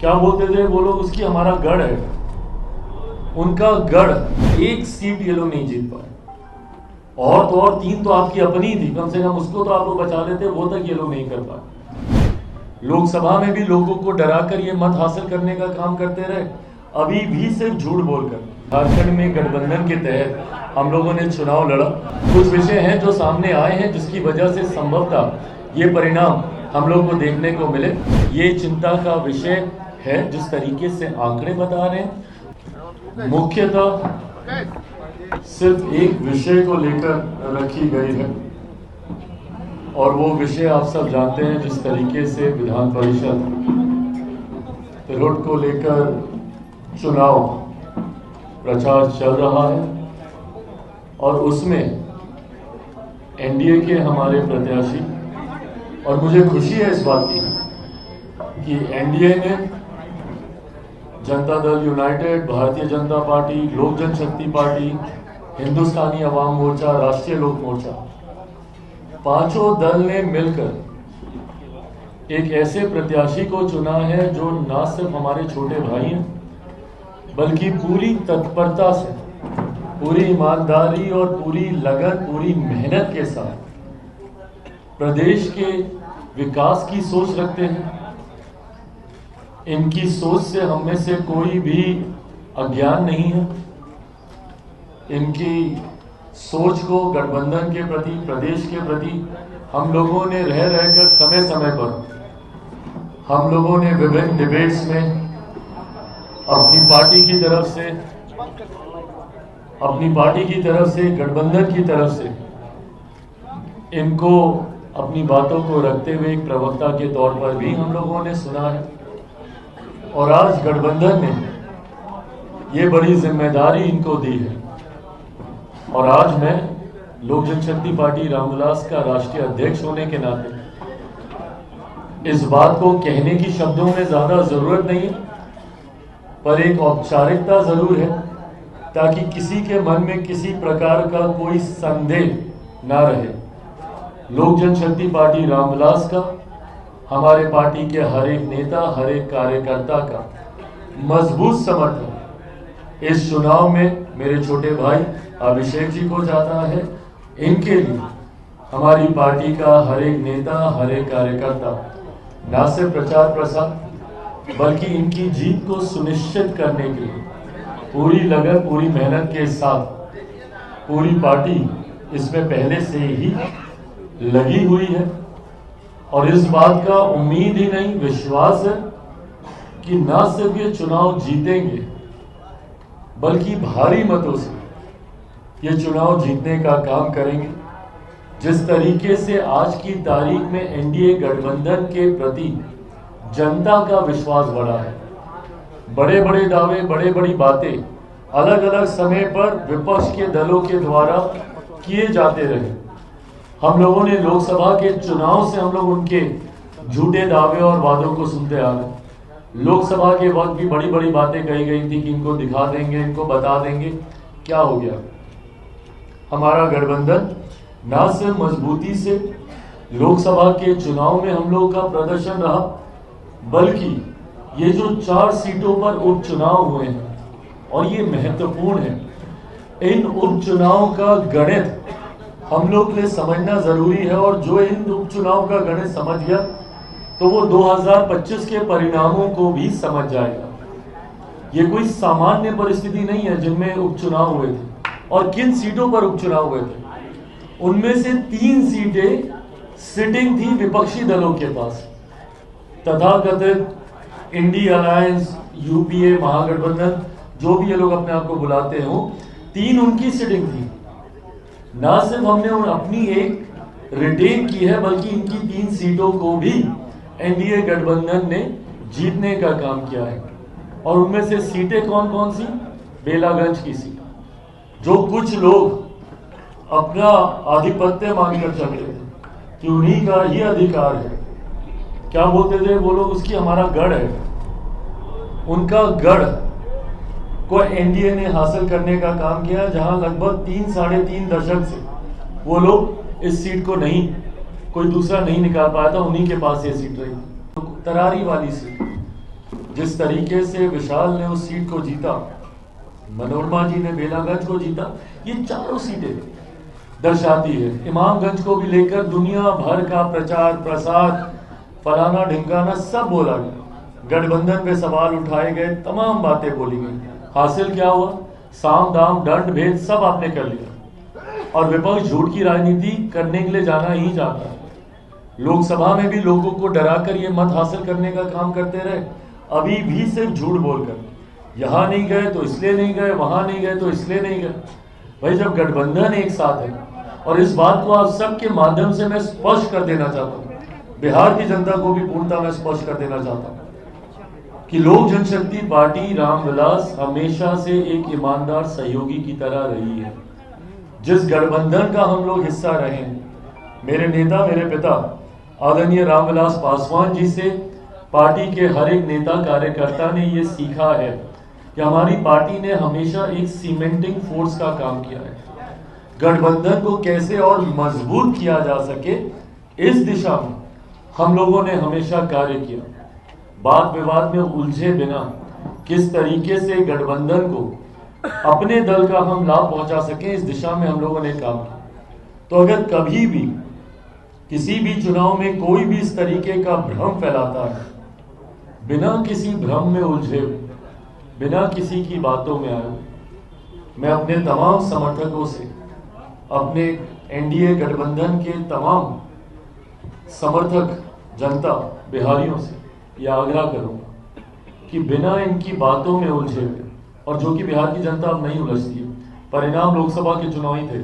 क्या बोलते थे वो लोग, उसकी हमारा गढ़ है। उनका गढ़, एक सीट ये लोग नहीं जीत पाए। और तो और 3 तो आपकी अपनी थी, कम से कम उसको तो आप लोग बचा लेते, वो तक ये लोग नहीं कर पाए। लोकसभा में भी लोगों को डराकर ये मत हासिल करने का काम करते रहे, अभी भी सिर्फ झूठ बोलकर। झारखंड में गठबंधन के तहत हम लोगों ने चुनाव लड़ा। कुछ विषय हैं जो सामने आए हैं जिसकी वजह से संभवतः ये परिणाम हम लोग को देखने को मिले। ये चिंता का विषय है जिस तरीके से आंकड़े बता रहे हैं। मुख्यतः सिर्फ एक विषय को लेकर रखी गई है और वो विषय आप सब जानते हैं। जिस तरीके से विधान परिषद तिलोट को लेकर चुनाव प्रचार चल रहा है और उसमें एनडीए के हमारे प्रत्याशी, और मुझे खुशी है इस बात की कि एनडीए ने जनता दल यूनाइटेड, भारतीय जनता पार्टी, लोक जनशक्ति पार्टी, हिंदुस्तानी अवाम मोर्चा, राष्ट्रीय लोक मोर्चा, पांचों दल ने मिलकर एक ऐसे प्रत्याशी को चुना है जो न सिर्फ हमारे छोटे भाई हैं बल्कि पूरी तत्परता से, पूरी ईमानदारी और पूरी लगन, पूरी मेहनत के साथ प्रदेश के विकास की सोच रखते हैं। इनकी सोच से हम में से कोई भी अज्ञान नहीं है। इनकी सोच को गठबंधन के प्रति, प्रदेश के प्रति हम लोगों ने रह रहकर समय समय पर हम लोगों ने विभिन्न डिबेट्स में अपनी पार्टी की तरफ से, गठबंधन की तरफ से इनको अपनी बातों को रखते हुए एक प्रवक्ता के तौर पर भी हम लोगों ने सुना है। और आज गठबंधन ने ये बड़ी जिम्मेदारी इनको दी है और आज मैं लोक जनशक्ति पार्टी रामविलास का राष्ट्रीय अध्यक्ष होने के नाते इस बात को कहने की शब्दों में ज्यादा जरूरत नहीं है, पर एक औपचारिकता जरूर है ताकि किसी के मन में किसी प्रकार का कोई संदेह ना रहे। लोक जनशक्ति पार्टी रामविलास का, हमारे पार्टी के हर एक नेता, हर एक कार्यकर्ता का मजबूत समर्थन इस चुनाव में मेरे छोटे भाई अभिषेक जी को जाता है। इनके लिए हमारी पार्टी का हर एक नेता, हर एक कार्यकर्ता न सिर्फ प्रचार प्रसार बल्कि इनकी जीत को सुनिश्चित करने के लिए पूरी लगन, पूरी मेहनत के साथ पूरी पार्टी इसमें पहले से ही लगी हुई है। और इस बात का उम्मीद ही नहीं, विश्वास है कि न सिर्फ ये चुनाव जीतेंगे बल्कि भारी मतों से ये चुनाव जीतने का काम करेंगे। जिस तरीके से आज की तारीख में एनडीए गठबंधन के प्रति जनता का विश्वास बढ़ा है, बड़े बड़े दावे, बड़े बड़ी बातें अलग अलग समय पर विपक्ष के दलों के द्वारा किए जाते रहे। हम लोगों ने लोकसभा के चुनाव से हम लोग उनके झूठे दावे और वादों को सुनते आ रहे। लोकसभा के वक्त भी बड़ी बड़ी बातें कही गई थी कि इनको दिखा देंगे, इनको बता देंगे। क्या हो गया? हमारा गठबंधन ना सिर्फ मजबूती से लोकसभा के चुनाव में हम लोगों का प्रदर्शन रहा, बल्कि ये जो 4 सीटों पर उपचुनाव हुए हैं और ये महत्वपूर्ण है, इन उपचुनाव का गणित हम लोग के लिए समझना जरूरी है। और जो इन उपचुनाव का गणित समझ गया तो वो 2025 के परिणामों को भी समझ जाएगा। ये कोई सामान्य परिस्थिति नहीं है जिनमें उपचुनाव हुए थे। और किन सीटों पर उपचुनाव हुए थे? उनमें से 3 सीटें सिटिंग थी विपक्षी दलों के पास। तथाकथित इंडी अलायंस, यूपीए, महागठबंधन, जो भी ये लोग अपने आप को बुलाते हो, 3 उनकी सिटिंग थी। ना सिर्फ हमने अपनी एक रिटेन की है बल्कि इनकी 3 सीटों को भी एनडीए गठबंधन ने जीतने का काम किया है। और उनमें से सीटें कौन कौन सी? बेलागंज की सीट, जो कुछ लोग अपना आधिपत्य मानकर चलते थे कि उन्हीं का ही अधिकार है। क्या बोलते थे वो लोग, उसकी हमारा गढ़ है। उनका गढ़ को एनडीए ने हासिल करने का काम किया, जहां लगभग 3-3.5 दशक से वो लोग इस सीट को नहीं, कोई दूसरा नहीं निकाल पाया था, उन्हीं के पास ये सीट रही। तरारी वाली सीट जिस तरीके से विशाल ने उस सीट को जीता, मनोरमा जी ने बेलागंज को जीता, ये चारों सीटें दर्शाती है। इमामगंज को भी लेकर दुनिया भर का प्रचार प्रसार, फलाना ढिमकाना सब बोला गया, गठबंधन पे सवाल उठाए गए, तमाम बातें बोली गई। हासिल क्या हुआ? साम दाम दंड भेद सब आपने कर लिया। और विपक्ष झूठ की राजनीति करने के लिए जाना ही चाहता है। लोकसभा में भी लोगों को डराकर ये मत हासिल करने का काम करते रहे, अभी भी सिर्फ झूठ बोलकर, यहां नहीं गए तो इसलिए नहीं गए, वहां नहीं गए तो इसलिए नहीं गए। भाई जब गठबंधन एक साथ है, और इस बात को आप सबके माध्यम से मैं स्पष्ट कर देना चाहता हूँ, बिहार की जनता को भी पूर्णतः मैं स्पष्ट कर देना चाहता हूँ कि लोक जनशक्ति पार्टी रामविलास हमेशा से एक ईमानदार सहयोगी की तरह रही है। जिस गठबंधन का हम लोग हिस्सा रहे हैं, मेरे नेता, मेरे पिता आदरणीय रामविलास पासवान जी से पार्टी के हर एक नेता कार्यकर्ता ने ये सीखा है कि हमारी पार्टी ने हमेशा एक सीमेंटिंग फोर्स का काम किया है। गठबंधन को कैसे और मजबूत किया जा सके, इस दिशा में हम लोगों ने हमेशा कार्य किया। बात विवाद में उलझे बिना किस तरीके से गठबंधन को अपने दल का हम लाभ पहुंचा सके, इस दिशा में हम लोगों ने काम किया। तो अगर कभी भी किसी भी चुनाव में कोई भी इस तरीके का भ्रम फैलाता है, बिना किसी भ्रम में उलझे, बिना किसी की बातों में आए, मैं अपने तमाम समर्थकों से, अपने एनडीए गठबंधन के तमाम समर्थक जनता बिहारियों से यह आग्रह करूंगा कि बिना इनकी बातों में उलझे हुए, और जो कि बिहार की जनता अब नहीं उलझती है, परिणाम लोकसभा के चुनाव ही थे,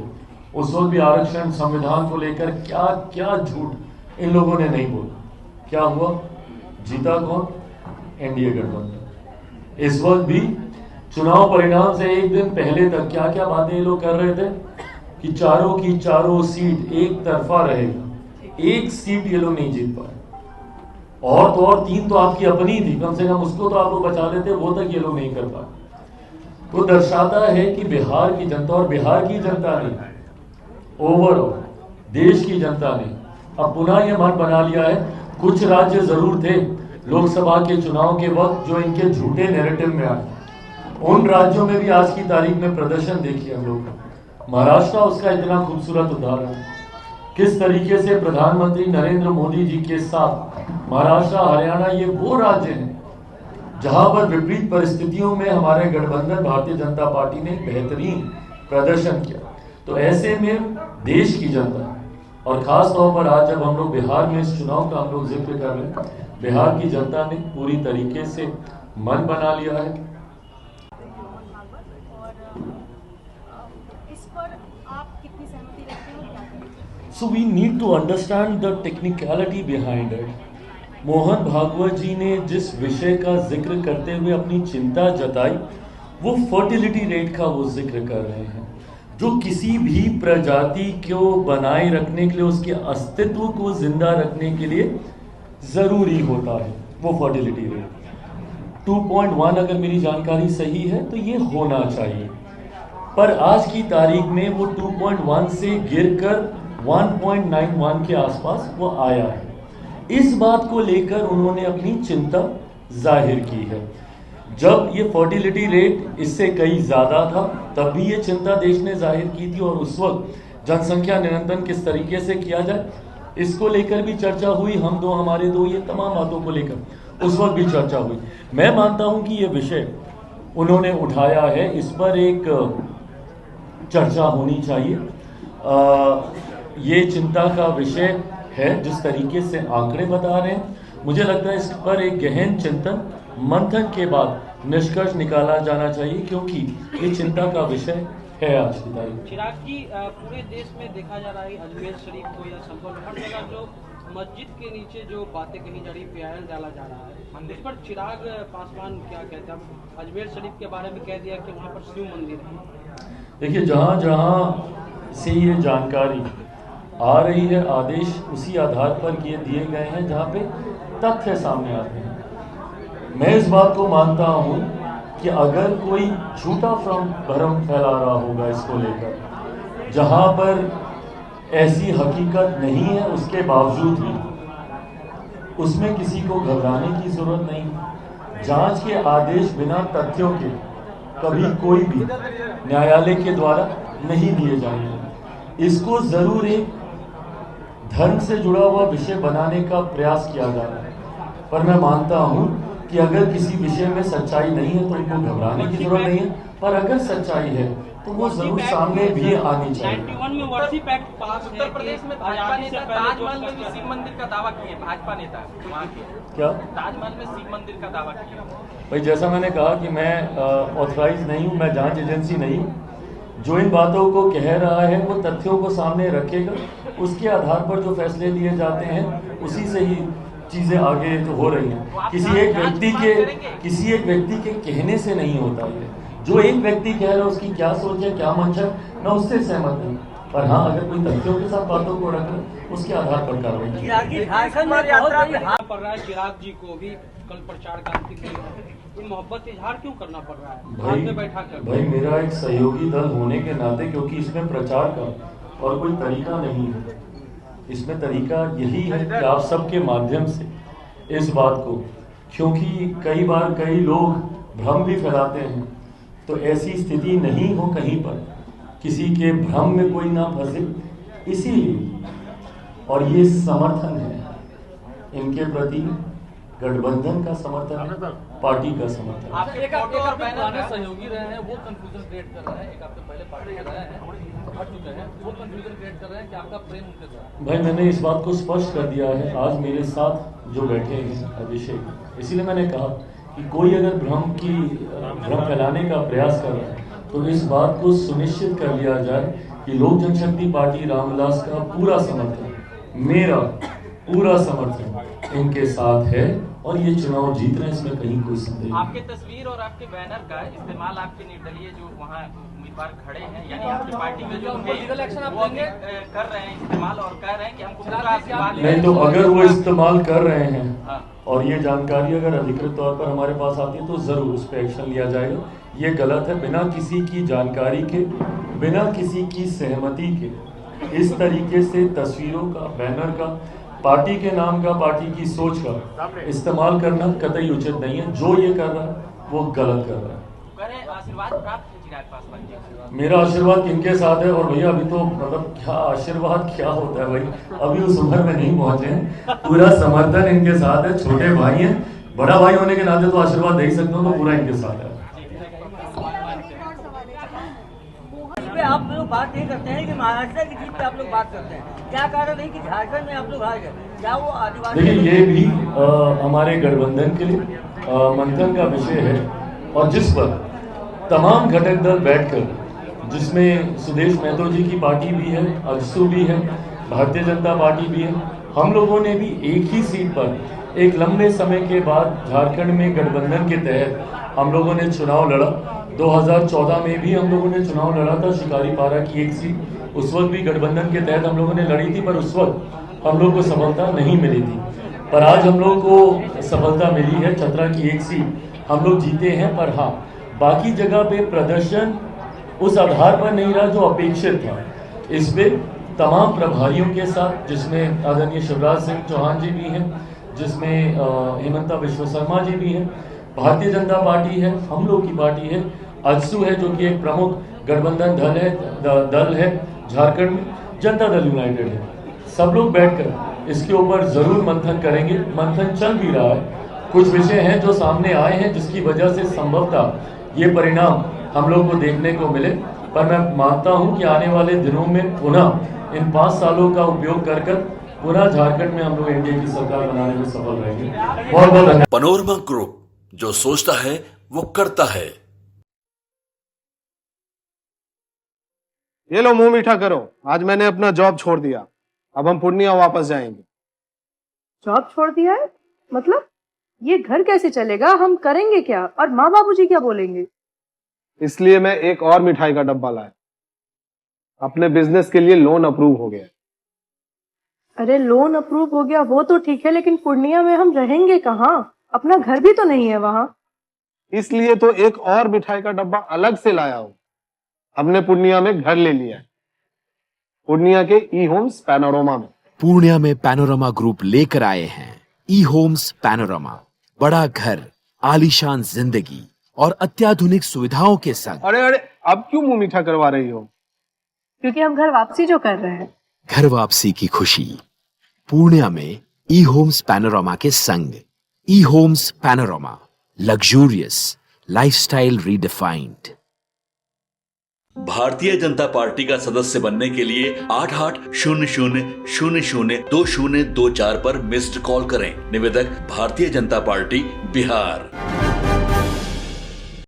उस वक्त भी आरक्षण संविधान को लेकर क्या क्या झूठ इन लोगों ने नहीं बोला। क्या हुआ? जीता कौन? एनडीए गठबंधन। इस वक्त भी चुनाव परिणाम से एक दिन पहले तक क्या क्या बातें ये लोग कर रहे थे कि चारों की चारों सीट एक तरफा रहेगा, एक सीट ये लोग नहीं जीत पाए, और तो और 3 तो आपकी अपनी थी, कम से कम उसको तो आप लोग बचा लेते, वो तक ये लोग नहीं कर पाए। तो दर्शाता है कि बिहार की जनता, और बिहार की जनता ने ओवरऑल देश की जनता ने अब पुनः ये मन बना लिया है। कुछ राज्य जरूर थे लोकसभा के चुनाव के वक्त जो इनके झूठे नैरेटिव में आए, उन राज्यों में भी आज की तारीख में प्रदर्शन देखिए हम लोग। महाराष्ट्र उसका इतना खूबसूरत उदाहरण है, किस तरीके से प्रधानमंत्री नरेंद्र मोदी जी के साथ महाराष्ट्र, हरियाणा, ये वो राज्य हैं जहां पर विपरीत परिस्थितियों में हमारे गठबंधन भारतीय जनता पार्टी ने बेहतरीन प्रदर्शन किया। तो ऐसे में देश की जनता, और खास तौर पर आज जब हम लोग बिहार में इस चुनाव का हम लोग जिक्र कर रहे हैं, बिहार की जनता ने पूरी तरीके से मन बना लिया है। इस पर आप कितनी सहमति रखते हो? So we need to understand the technicality behind it. Mohan Bhagwat जी ने जिस विषय का जिक्र करते हुए अपनी चिंता जताई, वो फर्टिलिटी रेट का वो जिक्र कर रहे हैं, जो किसी भी प्रजाति को बनाए रखने के लिए, उसके अस्तित्व को जिंदा रखने के लिए जरूरी होता है। वो फर्टिलिटी रेट 2.1 अगर मेरी जानकारी सही है तो ये होना चाहिए, पर आज की तारीख में वो 2.1 से गिरकर 1.91 के आसपास वो आया है। इस बात को लेकर उन्होंने अपनी चिंता जाहिर की है। जब ये फर्टिलिटी रेट इससे कहीं ज़्यादा था तब भी ये चिंता देश ने जाहिर की थी, और उस वक्त जनसंख्या नियंत्रण किस तरीके से किया जाए इसको लेकर भी चर्चा हुई। हम दो, हमारे दो, ये तमाम बातों को लेकर उस वक्त भी चर्चा हुई। मैं मानता हूं कि ये विषय उन्होंने उठाया है, इस पर एक चर्चा होनी चाहिए। ये चिंता का विषय है, जिस तरीके से आंकड़े बता रहे हैं, मुझे लगता है इस पर एक गहन चिंतन मंथन के बाद निष्कर्ष निकाला जाना चाहिए, क्योंकि ये चिंता का विषय है आज की तारीख। चिराग जी, पूरे देश में देखा जा रहा है अजमेर शरीफ को या संभल हर जगह जो मस्जिद के नीचे जो बातें कही जा रही, प्यायल डाला जा रहा है, इस पर चिराग पासवान क्या कहते हैं? अजमेर शरीफ के बारे में कह दिया कि वहाँ पर शिव मंदिर है। देखिए, जहाँ जहाँ से ये जानकारी आ रही है, आदेश उसी आधार पर ये दिए गए हैं जहाँ पे तथ्य सामने आते हैं। मैं इस बात को मानता हूँ कि अगर कोई झूठा भ्रम फैला रहा होगा इसको लेकर, जहाँ पर ऐसी हकीकत नहीं है, उसके बावजूद भी उसमें किसी को घबराने की जरूरत नहीं। जांच के आदेश बिना तथ्यों के कभी कोई भी न्यायालय के द्वारा नहीं दिए जाएंगे। इसको जरूर एक धर्म से जुड़ा हुआ विषय बनाने का प्रयास किया जा रहा है, पर मैं मानता हूं कि अगर किसी विषय में सच्चाई नहीं है तो उनको घबराने की जरूरत नहीं है, पर अगर सच्चाई है तो वो जरूर सामने भी आनी चाहिए। 91 में वर्षिप एक्ट पास है। उत्तर प्रदेश में भाजपा नेता ताजमहल में भी शिव मंदिर का दावा किए, भाजपा नेता वहाँ के क्या ताजमहल में शिव मंदिर का दावा किए। भाई, जैसा मैंने कहा कि मैं ऑथराइज नहीं हूं, मैं जांच एजेंसी नहीं हूं। जो इन बातों को कह रहा है वो तथ्यों को सामने रखेगा, उसके आधार पर जो फैसले लिए जाते हैं उसी से ही चीजें आगे तो हो रही हैं। किसी एक व्यक्ति के कहने से नहीं होता है। जो एक व्यक्ति कह रहा है उसकी क्या सोच है, क्या मंशा, मैं उससे सहमत नहीं, पर हाँ अगर कोई तथ्यों के साथ बातों को रख रहे उसके आधार पर कार्रवाई की। पड़ रहा है चिराग जी को भी कल प्रचार का अंतिम दिन है, तो मोहब्बत इजहार क्यों करना पड़ रहा है हाथ में बैठा कर? भाई मेरा एक सहयोगी दल होने के नाते, क्योंकि इसमें प्रचार का और कोई तरीका नहीं है, इसमें तरीका यही है कि आप सबके माध्यम से इस बात को, क्योंकि कई बार कई लोग भ्रम भी फैलाते हैं, तो ऐसी स्थिति नहीं हो कहीं पर किसी के भ्रम में कोई ना फंसे, इसीलिए और ये समर्थन है इनके प्रति, गठबंधन का समर्थन है, पार्टी का समर्थन है। आप एक पुराने सहयोगी रहे हैं, वो कंफ्यूजन क्रिएट कर रहे हैं, एक आपसे पहले पार्टी में रहे हैं, हट चुके हैं, वो कंफ्यूजन क्रिएट कर रहे हैं कि आपका प्रेम उनके साथ। भाई मैंने इस बात को स्पष्ट कर दिया है आज मेरे साथ जो बैठे हैं अभिषेक, इसीलिए मैंने कहा कि कोई अगर भ्रम फैलाने का प्रयास कर रहा है तो इस बात को सुनिश्चित कर लिया जाए कि लोक जनशक्ति पार्टी रामविलास का पूरा समर्थन, मेरा पूरा समर्थन इनके साथ है और ये चुनाव जीत रहे हैं, इसमें कहीं कोई संदेह नहीं। आपके तस्वीर और आपके बैनर का इस्तेमाल आपके निर्दलीय जो वहाँ उम्मीदवार खड़े हैं, यानी आपकी पार्टी में जो लीगल एक्शन आप लेंगे कर रहे हैं इस्तेमाल, और कह रहे हैं कि हमको पूरा आशीर्वाद नहीं, तो अगर वो इस्तेमाल कर रहे हैं और ये जानकारी अगर अधिकृत तौर पर हमारे पास आती है तो जरूर उस पर एक्शन लिया जाएगा। ये गलत है, बिना किसी की जानकारी के, बिना किसी की सहमति के इस तरीके से तस्वीरों का, बैनर का, पार्टी के नाम का, पार्टी की सोच का इस्तेमाल करना कतई उचित नहीं है। जो ये कर रहा है वो गलत कर रहा है। आशीर्वाद प्राप्त है चिराग पासवान जी। मेरा आशीर्वाद किनके साथ है, और भैया अभी तो मतलब क्या आशीर्वाद क्या होता है भाई, अभी उस उम्र में नहीं पहुंचे हैं। पूरा समर्थन इनके साथ है, छोटे भाई हैं, बड़ा भाई होने के नाते तो आशीर्वाद दे ही सकते हो, तो पूरा इनके साथ है। पे आप लोग बात नहीं करते हैं कि महाराष्ट्र की जीत पे आप लोग बात करते हैं, क्या कारण है कि झारखंड में आप लोग हार गए? क्या वो आदिवासी? देखिए ये भी हमारे गठबंधन के लिए मंथन का विषय है, और जिस पर तमाम घटक दल बैठकर, जिसमें सुदेश महतो जी की पार्टी भी है, अजसू भी है, भारतीय जनता पार्टी भी है, हम लोगों ने भी एक ही सीट पर एक लंबे समय के बाद झारखंड में गठबंधन के तहत हम लोगों ने चुनाव लड़ा। 2014 में भी हम लोगों ने चुनाव लड़ा था, शिकारी पारा की एक सीट उस वक्त भी गठबंधन के तहत हम लोगों ने लड़ी थी, पर उस वक्त हम लोग को सफलता नहीं मिली थी। पर आज हम लोग को सफलता मिली है, चतरा की एक सीट हम लोग जीते हैं, पर हाँ बाकी जगह पे प्रदर्शन उस आधार पर नहीं रहा जो अपेक्षित था। इस पे तमाम प्रभारियों के साथ, जिसमें आदरणीय शिवराज सिंह चौहान जी भी हैं, जिसमें हेमंता विश्व शर्मा जी भी हैं, भारतीय जनता पार्टी है, हम लोग की पार्टी है, अजसू है जो कि एक प्रमुख गठबंधन दल है झारखंड में, जनता दल यूनाइटेड है। सब लोग बैठकर इसके ऊपर जरूर मंथन करेंगे। मंथन चल भी रहा है, कुछ विषय हैं जो सामने आए हैं जिसकी वजह से संभवतः ये परिणाम हम लोग को देखने को मिले, पर मैं मानता हूं कि आने वाले दिनों में पुनः इन 5 सालों का उपयोग कर पुनः झारखंड में हम लोग एनडीए की सरकार बनाने में सफल रहेंगे। बहुत बहुत धन्यवाद। पैनोरमा ग्रुप, जो सोचता है वो करता है। ये लो मुंह मीठा करो, आज मैंने अपना जॉब छोड़ दिया, अब हम पूर्णिया वापस जाएंगे। जॉब छोड़ दिया है? मतलब ये घर कैसे चलेगा? हम करेंगे क्या? और माँ बाबूजी क्या बोलेंगे? इसलिए मैं एक और मिठाई का डब्बा लाया, अपने बिजनेस के लिए लोन अप्रूव हो गया। अरे लोन अप्रूव हो गया वो तो ठीक है, लेकिन पूर्णिया में हम रहेंगे कहाँ? अपना घर भी तो नहीं है वहाँ। इसलिए तो एक और मिठाई का डब्बा अलग से लाया हूँ। हमने पूर्णिया में घर ले लिया है, पूर्णिया के ई होम्स पैनोरमा में। पूर्णिया में पैनोरमा ग्रुप लेकर आए हैं ई होम्स पैनोरमा। बड़ा घर आलीशान जिंदगी और अत्याधुनिक सुविधाओं के संग। अरे अरे, अब क्यों मुंह मीठा करवा रही हो? क्योंकि हम घर वापसी जो कर रहे हैं। घर वापसी की खुशी पूर्णिया में ई होम्स पैनोरामा के संग। E homes panorama, luxurious lifestyle redefined. Bharatiya Janata party का सदस्य बनने के लिए 8800002024 पर मिस्ड कॉल करें। निवेदक भारतीय जनता पार्टी बिहार।